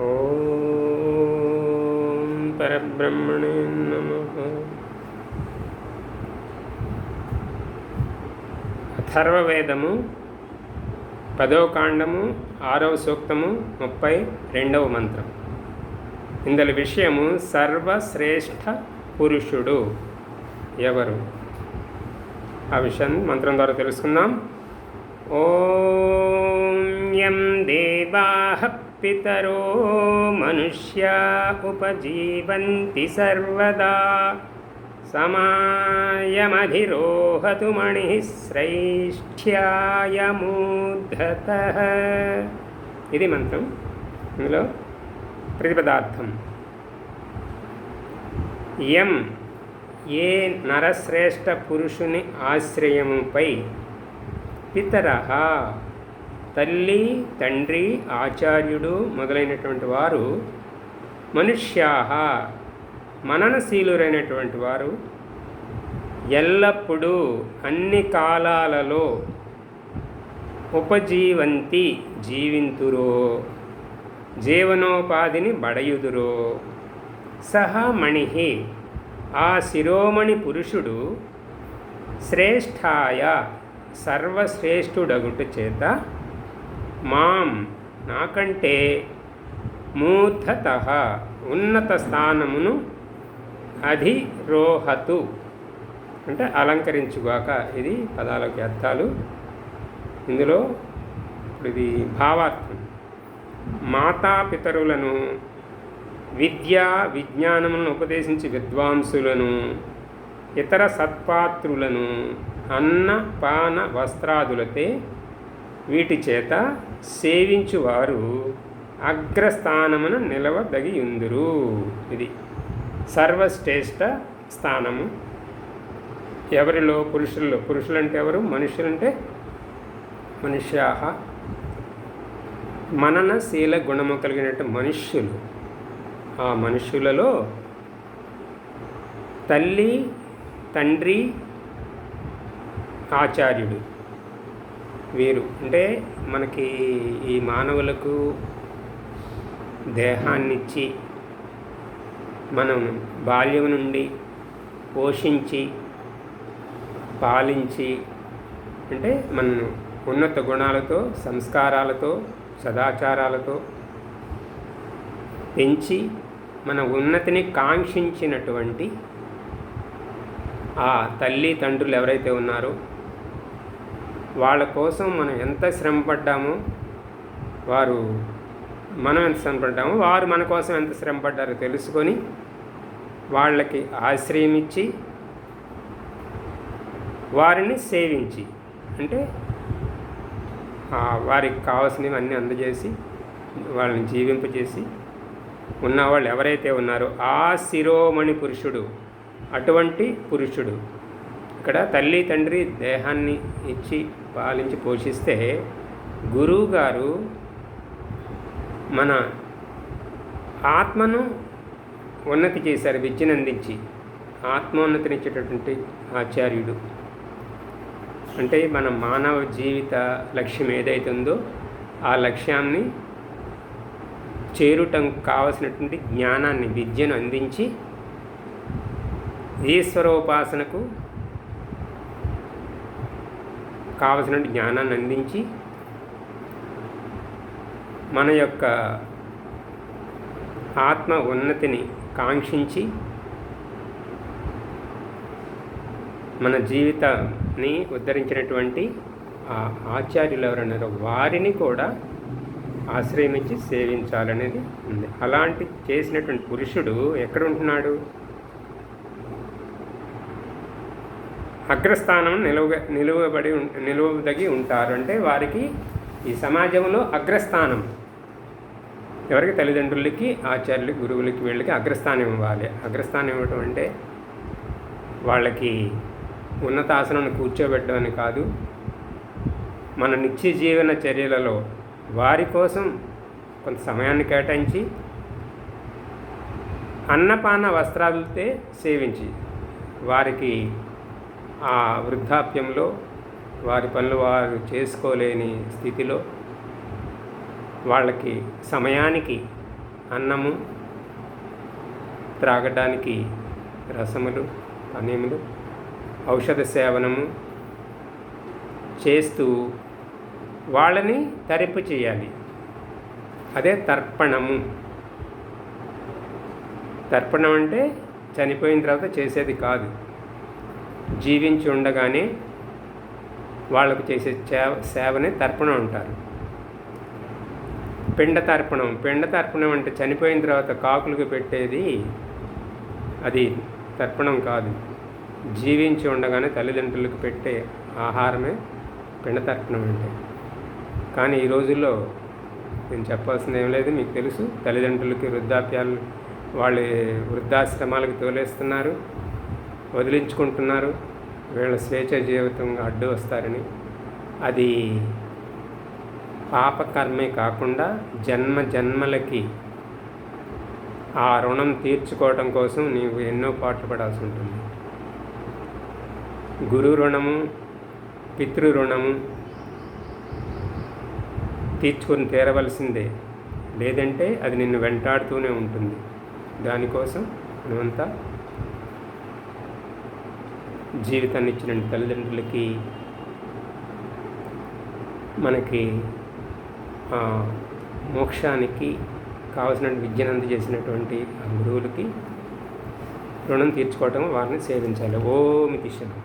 ఓం పరబ్రహ్మణే నమః. అథర్వవేదము 10వ కాండము 6వ సూక్తము 32వ మంత్రం. ఇందులో విషయము సర్వశ్రేష్ఠ పురుషుడు ఎవరు, ఆ విషయాన్ని మంత్రం ద్వారా తెలుసుకుందాం. ఓం యం దేవాః పితరో మనుష్యా ఉపజీవంతి సర్వదా సమాయమధిరోహతు మణిః శ్రైష్ఠ్యాయమూర్ధతః. ఇది మంత్రం. ఇందులో ప్రతిపదార్థం. యం ఏ నరశ్రేష్ఠ పురుషుని ఆశ్రయముపై, పితరః తల్లి తండ్రి ఆచార్యుడు మొదలైనటువంటి వారు, మనుష్యాః మననశీలురైనటువంటి వారు, ఎల్లప్పుడూ అన్ని కాలాలలో ఉపజీవంతి జీవింతురో, జీవనోపాధిని బడయుదురో, సహ మణిః ఆ శిరోమణి పురుషుడు, శ్రేష్ఠాయ సర్వశ్రేష్ఠుడగుట చేత, మాం నాకంటే, మూర్ధతః ఉన్నత స్థానమును, అధిరోహతు అంటే అలంకరించుగాక. ఇది పదాలకి అర్థాలు. ఇందులో ఇప్పుడు ఇది భావార్థం. మాతాపితరులను, విద్యా విజ్ఞానములను ఉపదేశించి విద్వాంసులను, ఇతర సత్పాత్రులను అన్న పాన వస్త్రాదులతే వీటి చేత సేవించువారు అగ్రస్థానమున నిలవదగియుందురు. ఇది సర్వశ్రేష్ఠ స్థానము. ఎవరిలో? పురుషుల్లో. పురుషులంటే ఎవరు? మనుషులంటే మనుష్యాః మననశీల గుణము కలిగినట్టు మనుష్యులు. ఆ మనుష్యులలో తల్లి తండ్రి ఆచార్యుడు వీరు. అంటే మనకి ఈ మానవులకు దేహాన్నిచ్చి మనం బాల్యం నుండి పోషించి పాలించి, అంటే మన ఉన్నత గుణాలతో సంస్కారాలతో సదాచారాలతో పెంచి మన ఉన్నతిని కాంక్షించినటువంటి ఆ తల్లి తండ్రులు ఎవరైతే ఉన్నారో వాళ్ళ కోసం మనం ఎంత శ్రమపడ్డామో, మనం ఎంత శ్రమపడ్డామో వారు మన కోసం ఎంత శ్రమపడ్డారో తెలుసుకొని వాళ్ళకి ఆశ్రయం ఇచ్చి వారిని సేవించి, అంటే వారికి కావాల్సినవి అన్నీ అందజేసి వాళ్ళని జీవింపజేసి ఉన్నవాళ్ళు ఎవరైతే ఉన్నారో ఆ శిరోమణి పురుషుడు, అటువంటి పురుషుడు. ఇక్కడ తల్లి తండ్రి దేహాన్ని ఇచ్చి పాలించి పోషిస్తే, గురువు గారు మన ఆత్మను ఉన్నతి చేశారు, విద్యను అందించి ఆత్మోన్నతినిచ్చేటటువంటి ఆచార్యుడు. అంటే మన మానవ జీవిత లక్ష్యం ఏదైతే ఉందో ఆ లక్ష్యాన్ని చేరుటం కావలసినటువంటి జ్ఞానాన్ని, విద్యను అందించి ఈశ్వరోపాసనకు కావలసినటువంటి జ్ఞానాన్ని అందించి మన యొక్క ఆత్మ ఉన్నతిని కాంక్షించి మన జీవితాన్ని ఉద్ధరించినటువంటి ఆ ఆచార్యులు ఎవరన్నారో వారిని కూడా ఆశ్రయించి సేవించాలనేది ఉంది. అలాంటి చేసినటువంటి పురుషుడు ఎక్కడ ఉంటున్నాడు? అగ్రస్థానం నిలువదగి ఉంటారు. అంటే వారికి ఈ సమాజంలో అగ్రస్థానం ఎవరికి? తల్లిదండ్రులకి, ఆచార్యులకి, గురువులకి, వీళ్ళకి అగ్రస్థానం ఇవ్వాలి. అగ్రస్థానం ఇవ్వటం అంటే వాళ్ళకి ఉన్నతాసనం కూర్చోబెట్టడం కాదు. మన నిత్య జీవన చర్యలలో వారి కోసం కొంత సమయాన్ని కేటాయించి అన్నపాన వస్త్రాలతో సేవించి వారికి ఆ వృద్ధాప్యంలో వారి పనులు వారు చేసుకోలేని స్థితిలో వాళ్ళకి సమయానికి అన్నము, త్రాగడానికి రసములు, పానీయములు, ఔషధ సేవనము చేస్తూ వాళ్ళని తరింపు చేయాలి. అదే తర్పణము. తర్పణం అంటే చనిపోయిన తర్వాత చేసేది కాదు, జీవించి ఉండగానే వాళ్ళకు చేసే సేవనే తర్పణం అంటారు. పిండ తర్పణం అంటే చనిపోయిన తర్వాత కాకులకు పెట్టేది, అది తర్పణం కాదు. జీవించి ఉండగానే తల్లిదండ్రులకు పెట్టే ఆహారమే పిండ తర్పణం అంటే. కానీ ఈ రోజుల్లో నేను చెప్పాల్సింది ఏం లేదు, మీకు తెలుసు. తల్లిదండ్రులకి వృద్ధాప్యాలు, వాళ్ళు వృద్ధాశ్రమాలకు తోలేస్తున్నారు, వదిలించుకుంటున్నారు, వీళ్ళ స్వేచ్ఛ జీవితంగా అడ్డు వస్తారని. అది పాపకర్మే కాకుండా జన్మలకి ఆ రుణం తీర్చుకోవటం కోసం నీవు ఎన్నో పాటలు పడాల్సి ఉంటుంది. గురు రుణము, పితృ రుణము తీర్చుకొని తీరవలసిందే, లేదంటే అది నిన్ను వెంటాడుతూనే ఉంటుంది. దానికోసం మనమంతా జీవితాన్ని ఇచ్చిన తల్లిదండ్రులకి, మనకి మోక్షానికి కావలసిన విద్యను అందజేసినటువంటి ఆ గురువులకి రుణం తీర్చుకోవటం, వారిని సేవించాలి. ఓం ఇతి శుభం.